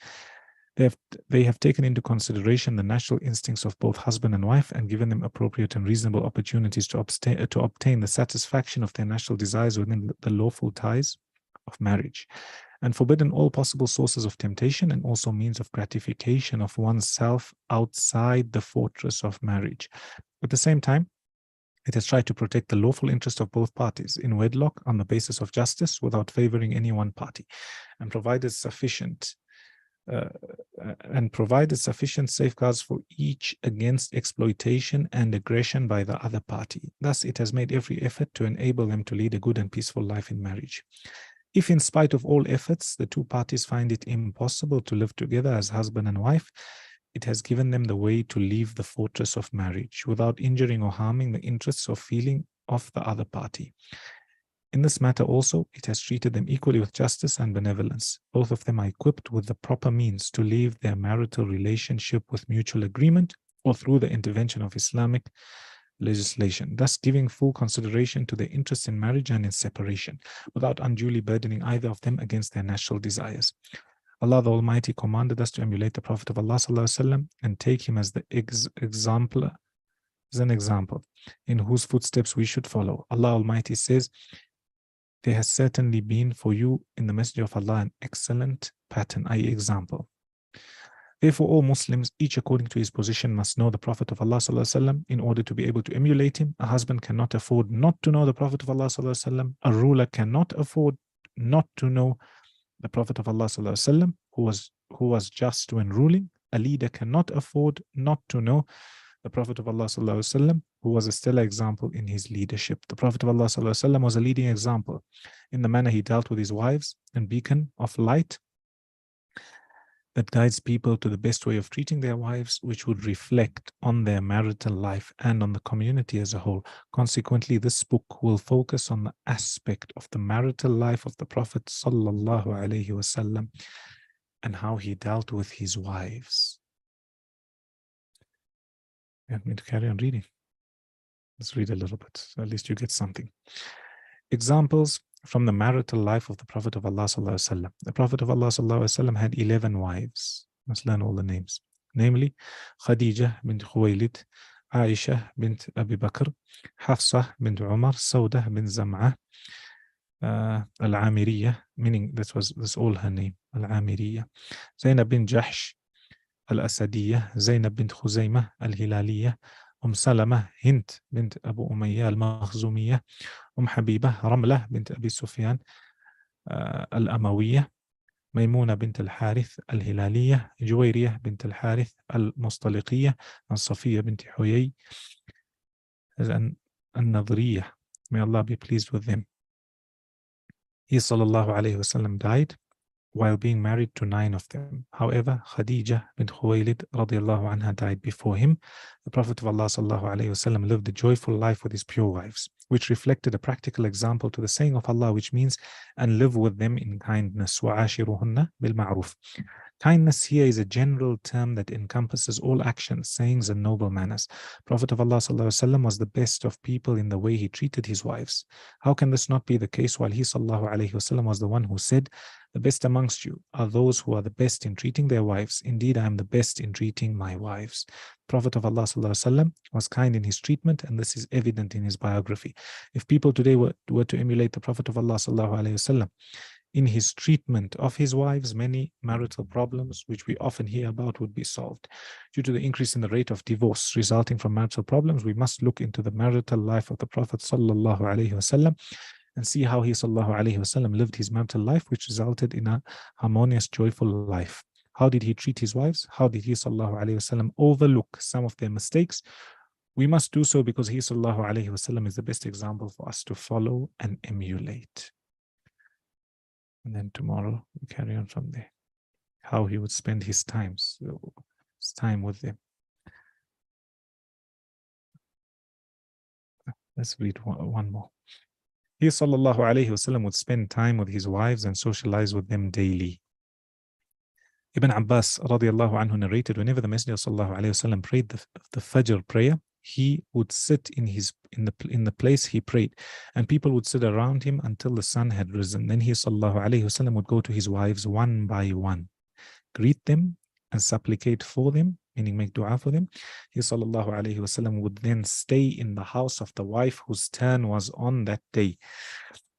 Speaker 2: They have taken into consideration the natural instincts of both husband and wife and given them appropriate and reasonable opportunities to obtain the satisfaction of their natural desires within the lawful ties of marriage, and forbidden all possible sources of temptation and also means of gratification of oneself outside the fortress of marriage. At the same time, it has tried to protect the lawful interest of both parties in wedlock on the basis of justice without favoring any one party, and provided sufficient safeguards for each against exploitation and aggression by the other party. Thus, it has made every effort to enable them to lead a good and peaceful life in marriage. If in spite of all efforts, the two parties find it impossible to live together as husband and wife, it has given them the way to leave the fortress of marriage without injuring or harming the interests or feeling of the other party. In this matter also, it has treated them equally with justice and benevolence. Both of them are equipped with the proper means to leave their marital relationship with mutual agreement or through the intervention of Islamic legislation, thus giving full consideration to their interests in marriage and in separation, without unduly burdening either of them against their natural desires. Allah the Almighty commanded us to emulate the Prophet of Allah ﷺ and take him as the example, as an example in whose footsteps we should follow. Allah Almighty says, "There has certainly been for you in the Messenger of Allah an excellent pattern," i.e. example. Therefore, all Muslims, each according to his position, must know the Prophet of Allah ﷺ in order to be able to emulate him. A husband cannot afford not to know the Prophet of Allah ﷺ. A ruler cannot afford not to know the Prophet of Allah ﷺ, who was just when ruling. A leader cannot afford not to know the Prophet of Allah ﷺ, who was a stellar example in his leadership. The Prophet of Allah ﷺ was a leading example in the manner he dealt with his wives, and beacon of light that guides people to the best way of treating their wives, which would reflect on their marital life and on the community as a whole. Consequently, this book will focus on the aspect of the marital life of the Prophet sallallahu alaihi wasallam and how he dealt with his wives. You want me to carry on reading? Let's read a little bit, so at least you get something. Examples from the marital life of the Prophet of Allah sallallahu alaihi wasallam. The Prophet of Allah sallallahu alaihi wasallam had 11 wives. Let's learn all the names. Namely, Khadija bint Khuwaylid, Aisha bint Abi Bakr, Hafsa bint Umar, Sauda bint Zam'ah, Al-Amiriyah, meaning that's all her name, Al-Amiriyah, Zainab bint Jahsh, Al-Asadiyah, Zainab bint Khuzaymah, Al-Hilaliyah, Salama, Hint bint Abu Umayyah Al-Makhzumiyah, Habiba, Ramlah bint Abi Sufyan Al-Amawiyah, Maymuna bint Al-Harith Al-Hilaliyah, Juwayriyah bint Al-Harith Al-Mustaliqiyah, and Safiya bint Huyay Al-Nadriyah. May Allah be pleased with them. He sallallahu alayhi wasallam died while being married to 9 of them. However, Khadija bint Khuwaylid radiallahu anha died before him. The Prophet of Allah sallallahu alayhi wasallam lived a joyful life with his pure wives, which reflected a practical example to the saying of Allah, which means, and live with them in kindness. وَعَاشِرُهُنَّ بِالْمَعْرُوفِ. Kindness here is a general term that encompasses all actions, sayings, and noble manners. Prophet of Allah ﷺ was the best of people in the way he treated his wives. How can this not be the case while he ﷺ was the one who said, "The best amongst you are those who are the best in treating their wives. Indeed, I am the best in treating my wives." Prophet of Allah ﷺ was kind in his treatment, and this is evident in his biography. If people today were to emulate the Prophet of Allah ﷺ in his treatment of his wives, many marital problems, which we often hear about, would be solved. Due to the increase in the rate of divorce resulting from marital problems, we must look into the marital life of the Prophet ﷺ and see how he ﷺ lived his marital life, which resulted in a harmonious, joyful life. How did he treat his wives? How did he ﷺ overlook some of their mistakes? We must do so because he ﷺ is the best example for us to follow and emulate. And then tomorrow we carry on from there. How he would spend his time with them. Let's read one more. He sallallahu alayhi wasallam would spend time with his wives and socialize with them daily. Ibn Abbas radiallahu anhu narrated, whenever the Messenger sallallahu alayhi wasallam prayed the Fajr prayer, he would sit in the place he prayed, and people would sit around him until the sun had risen. Then he sallallahu alayhi wasallam would go to his wives one by one, greet them and supplicate for them, meaning make dua for them. He sallallahu alayhi wasallam would then stay in the house of the wife whose turn was on that day.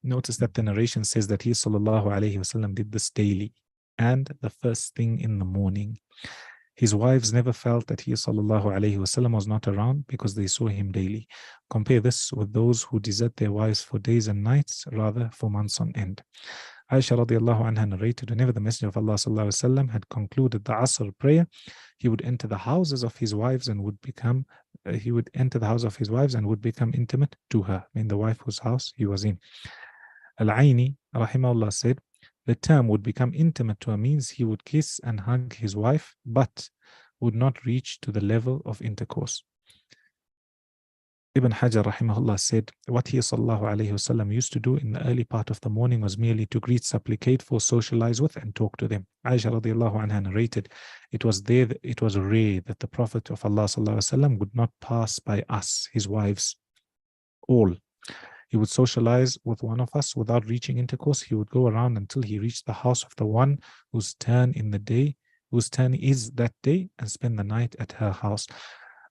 Speaker 2: Notice that the narration says that he sallallahu alayhi wasallam did this daily and the first thing in the morning. His wives never felt that he sallallahu alayhi wasallam was not around because they saw him daily. Compare this with those who desert their wives for days and nights, rather for months on end. Aisha radiallahu anha narrated, whenever the Messenger of Allah sallallahu alayhi wasallam had concluded the Asr prayer, he would enter the houses of his wives and would become intimate to her, I mean the wife whose house he was in. Al-Aini rahimahullah said, the term would become intimate to her means he would kiss and hug his wife, but would not reach to the level of intercourse. Ibn Hajar rahimahullah said, what he sallallahu alayhi wasallam used to do in the early part of the morning was merely to greet, supplicate for, socialize with, and talk to them. Aisha radiallahu anha narrated, it was rare that the Prophet of Allah sallallahu alayhi wasallam would not pass by us, his wives, all. He would socialize with one of us without reaching intercourse. He would go around until he reached the house of the one whose turn is that day, and spend the night at her house.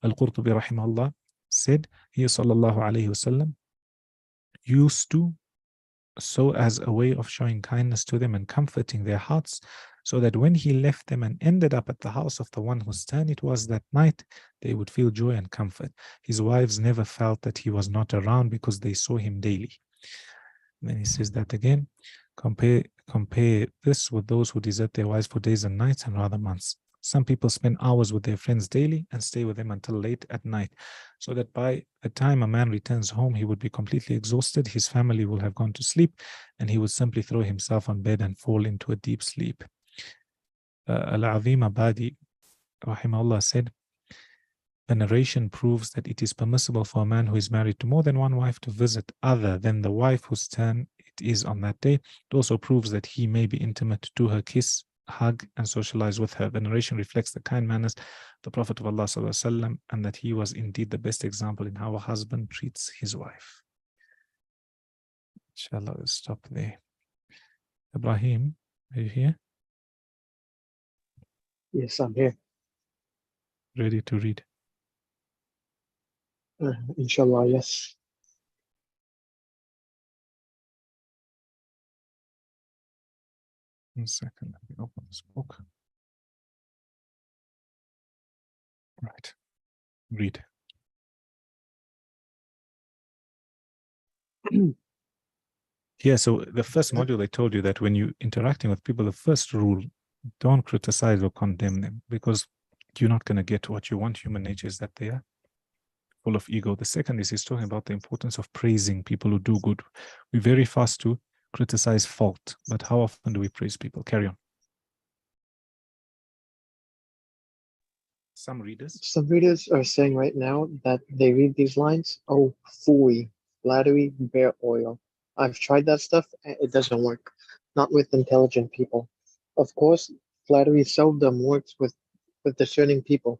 Speaker 2: Al-Qurtubi rahimahullah said, he sallallahu alayhi wasallam used to, so as a way of showing kindness to them and comforting their hearts, so that when he left them and ended up at the house of the one whose turn it was that night, they would feel joy and comfort. His wives never felt that he was not around because they saw him daily. And then he says that again, compare this with those who desert their wives for days and nights and rather months. Some people spend hours with their friends daily and stay with them until late at night, so that by the time a man returns home, he would be completely exhausted, his family will have gone to sleep, and he would simply throw himself on bed and fall into a deep sleep. Al-Azim Abadi rahimahullah said, the narration proves that it is permissible for a man who is married to more than one wife to visit other than the wife whose turn it is on that day. It also proves that he may be intimate to her, kiss, hug, and socialize with her. The narration reflects the kind manners of the Prophet of Allah ﷺ, and that he was indeed the best example in how a husband treats his wife. Inshallah, we'll stop there. Ibrahim, are you here?
Speaker 3: Yes, I'm here.
Speaker 2: Ready to read?
Speaker 3: Inshallah, yes.
Speaker 2: One second, let me open this book. Right, read. Yeah, so the first module I told you that when you're interacting with people, the first rule, don't criticize or condemn them, because you're not going to get what you want. Human nature is that they are full of ego. The second is he's talking about the importance of praising people who do good. We're very fast to criticize fault, but how often do we praise people? Carry on. Some readers
Speaker 3: are saying right now that they read these lines, oh, fooey, flattery, bear oil. I've tried that stuff, and it doesn't work. Not with intelligent people. Of course,
Speaker 6: Flattery seldom works with discerning people.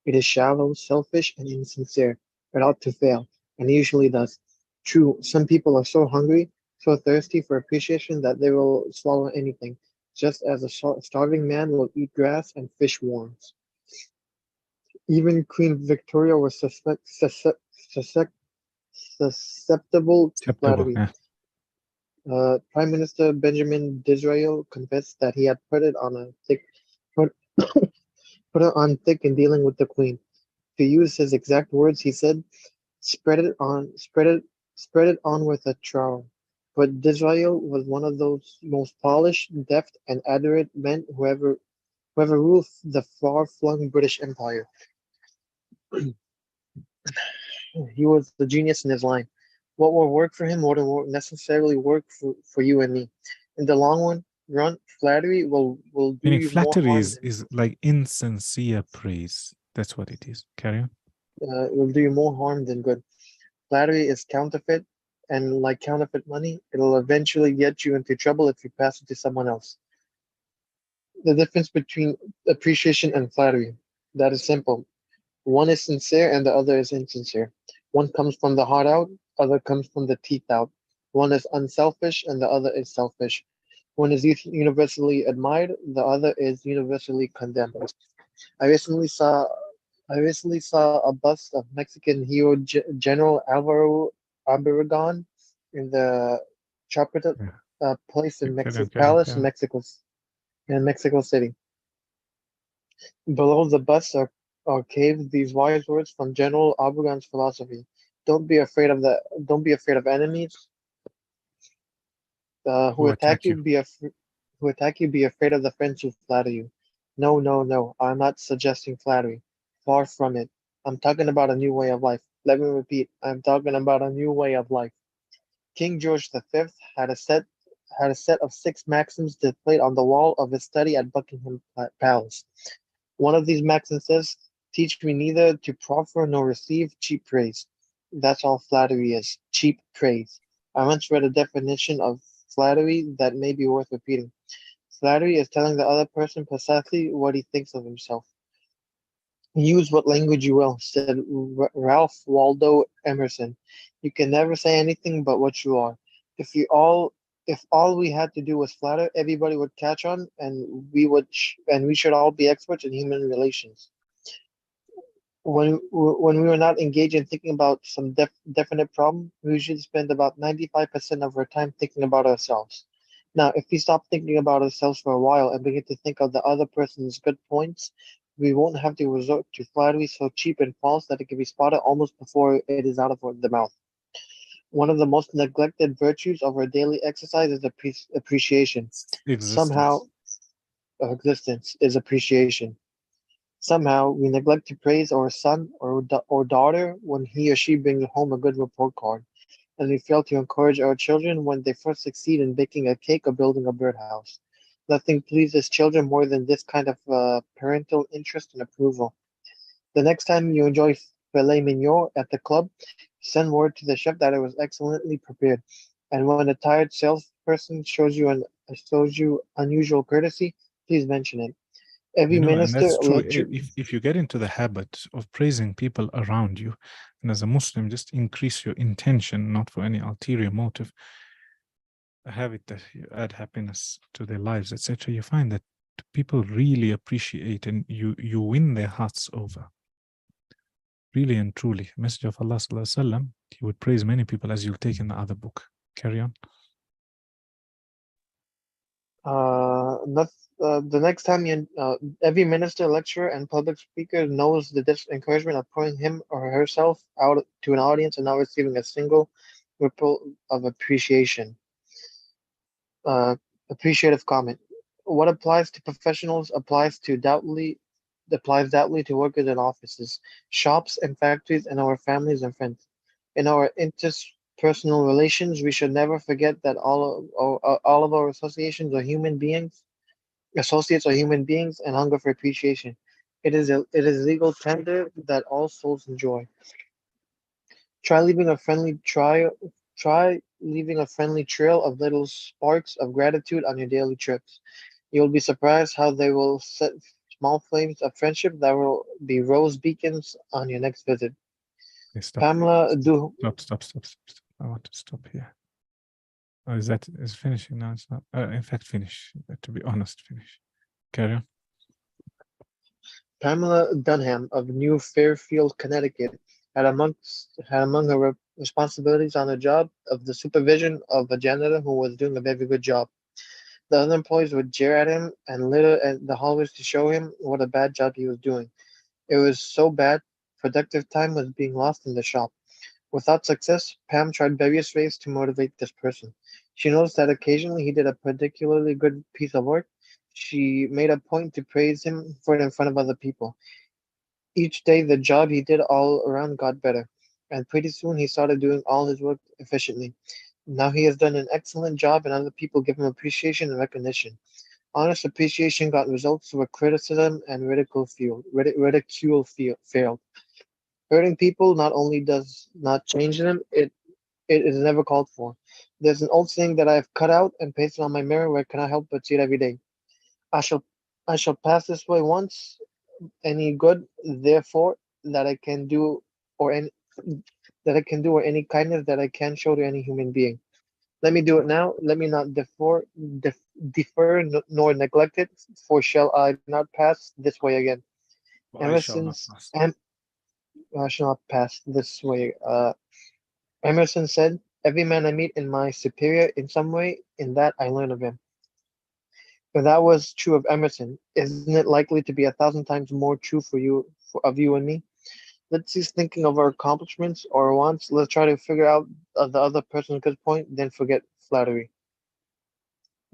Speaker 6: It is shallow, selfish, and insincere. It ought to fail, and usually does. True, some people are so hungry, so thirsty for appreciation that they will swallow anything, just as a starving man will eat grass and fish worms. Even Queen Victoria was susceptible to
Speaker 2: Acceptable.
Speaker 6: flattery.
Speaker 2: Yeah.
Speaker 6: Prime Minister Benjamin Disraeli confessed that he had put, put it on thick in dealing with the Queen. To use his exact words, he said, spread it on with a trowel." But Disraeli was one of those most polished, deft, and adroit men who ever ruled the far-flung British Empire. He was a genius in his line. What will work for him won't necessarily work for you and me. In the long run, flattery will do
Speaker 2: Meaning
Speaker 6: you more
Speaker 2: flattery
Speaker 6: harm
Speaker 2: is like insincere praise. That's what it is. Carry on.
Speaker 6: will do you more harm than good. Flattery is counterfeit, and like counterfeit money, it'll eventually get you into trouble if you pass it to someone else. The difference between appreciation and flattery, that is simple. One is sincere and the other is insincere. One comes from the heart out, other comes from the teeth out. One is unselfish and the other is selfish. One is universally admired, the other is universally condemned. I recently saw I recently saw a bust of Mexican hero General Alvaro Obregón in the Chapultepec
Speaker 2: Yeah.
Speaker 6: place in
Speaker 2: Carry on,
Speaker 6: Mexico
Speaker 2: carry on,
Speaker 6: Palace,
Speaker 2: carry on.
Speaker 6: in Mexico City. Below the bust are caved these wise words from General Obregón's philosophy: Don't be afraid of enemies who
Speaker 2: Who
Speaker 6: attack
Speaker 2: attack
Speaker 6: you.
Speaker 2: you?
Speaker 6: Who attack you. Be afraid of the friends who flatter you. No, no, no. I'm not suggesting flattery. Far from it. I'm talking about a new way of life. Let me repeat. I'm talking about a new way of life. King George V had a set of 6 maxims displayed on the wall of his study at Buckingham Palace. One of these maxims says, "Teach me neither to proffer nor receive cheap praise." That's all flattery is, cheap praise. I once read a definition of flattery that may be worth repeating. Flattery is telling the other person precisely what he thinks of himself. Use what language you will, said Ralph Waldo Emerson. You can never say anything but what you are. If you all if all we had to do was flatter, everybody would catch on, and we should all be experts in human relations. When we were not engaged in thinking about some definite problem, we usually spend about 95% of our time thinking about ourselves. Now, if we stop thinking about ourselves for a while and begin to think of the other person's good points, we won't have to resort to flattery so cheap and false that it can be spotted almost before it is out of the mouth. One of the most neglected virtues of our daily exercise is appreciation. Somehow,
Speaker 2: Existence.
Speaker 6: existence is appreciation. Somehow, we neglect to praise our son or daughter when he or she brings home a good report card, and we fail to encourage our children when they first succeed in baking a cake or building a birdhouse. Nothing pleases children more than this kind of parental interest and approval. The next time you enjoy filet mignon at the club, send word to the chef that it was excellently prepared. And when a tired salesperson shows you unusual courtesy, please mention it. Every
Speaker 2: And
Speaker 6: minister,
Speaker 2: that's true.
Speaker 6: lecture,
Speaker 2: If you get into the habit of praising people around you, and as a Muslim, just increase your intention, not for any ulterior motive, a habit that you add happiness to their lives, etc., you find that people really appreciate and you win their hearts over. Really and truly. Messenger of Allah sallallahu alaihi wasallam, he would praise many people, as you'll take in the other book. Carry on.
Speaker 6: the next time every minister, lecturer, and public speaker knows the encouragement of pouring him or herself out to an audience and not receiving a single ripple of appreciation. Appreciative comment. What applies to professionals applies doubtly to workers in offices, shops, and factories, and our families and friends. In our interpersonal relations, we should never forget that all of our associates are human beings and hunger for appreciation. It is legal tender that all souls enjoy. Try leaving a friendly try leaving a friendly trail of little sparks of gratitude on your daily trips. You'll be surprised how they will set small flames of friendship that will be rose beacons on your next visit.
Speaker 2: Okay, stop.
Speaker 6: Pamela,
Speaker 2: Stop. I want to stop here. Oh, is finishing now? It's not. In fact, finish. To be honest, finish. Carry on.
Speaker 6: Pamela Dunham of New Fairfield, Connecticut, had among her responsibilities on the job of the supervision of a janitor who was doing a very good job. The other employees would jeer at him and litter at the hallways to show him what a bad job he was doing. It was so bad, productive time was being lost in the shop. Without success, Pam tried various ways to motivate this person. She noticed that occasionally he did a particularly good piece of work. She made a point to praise him for it in front of other people. Each day, the job he did all around got better, and pretty soon he started doing all his work efficiently. Now he has done an excellent job, and other people give him appreciation and recognition. Honest appreciation got results where criticism and failed. Hurting people not only does not change them, it is never called for. There's an old saying that I've cut out and pasted on my mirror where can I help but see it every day. I shall I shall pass this way once any good, therefore, that I can do or any that I can do or any kindness that I can show to any human being. Let me do it now. Let me not defer nor neglect it, for shall I not pass this way again.
Speaker 2: I shall not
Speaker 6: Emerson's
Speaker 2: pass.
Speaker 6: I shall not pass this way. Emerson said, "Every man I meet in my superior in some way. In that I learn of him." If that was true of Emerson, isn't it likely to be 1,000 times more true of you and me? Let's cease thinking of our accomplishments or wants. Let's try to figure out the other person's good point, then forget flattery.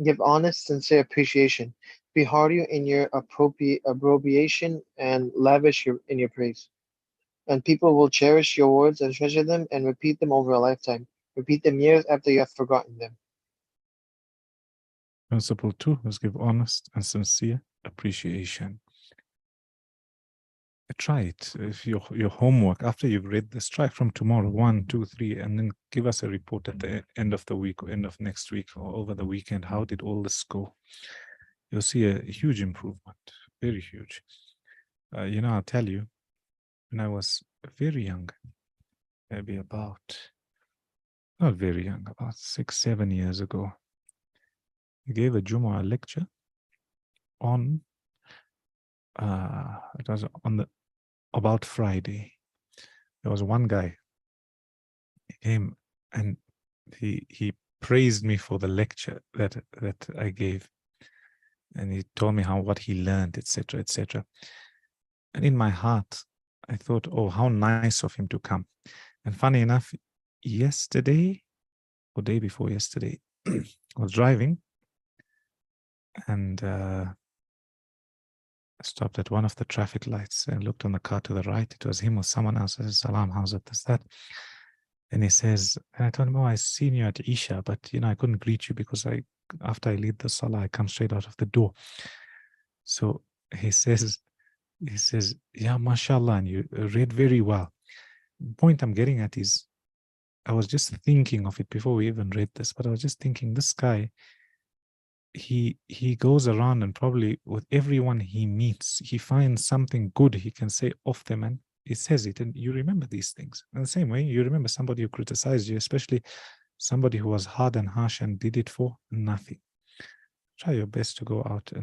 Speaker 6: Give honest, sincere appreciation. Be hearty in your appropriation and lavish in your praise. And people will cherish your words and treasure them and repeat them over a lifetime. Repeat them years after you have forgotten them.
Speaker 2: Principle 2 is give honest and sincere appreciation. Try it. If your homework, after you've read this, try from tomorrow, 1, 2, 3, and then give us a report at the end of the week or end of next week or over the weekend. How did all this go? You'll see a huge improvement, very huge. I'll tell you, when I was very young, maybe not very young, about 6, 7 years ago, I gave a Jumu'ah lecture on it was about Friday. There was one guy, he came and he praised me for the lecture that I gave, and he told me what he learned, etc., etc. And in my heart, I thought, oh, how nice of him to come. And funny enough, yesterday or day before yesterday, I was driving and I stopped at one of the traffic lights and looked on the car to the right. It was him or someone else. I said, "Salam, how's it, this, that?" And he says, and I told him, "Oh, I seen you at Isha, but I couldn't greet you because after I lead the Salah, I come straight out of the door." So he says, "Yeah, mashallah, and you read very well." The point I'm getting at is, I was just thinking of it before we even read this, but I was just thinking, this guy, he goes around and probably with everyone he meets, he finds something good he can say off them, and he says it, and you remember these things. In the same way, you remember somebody who criticized you, especially somebody who was hard and harsh and did it for nothing. Try your best to go out and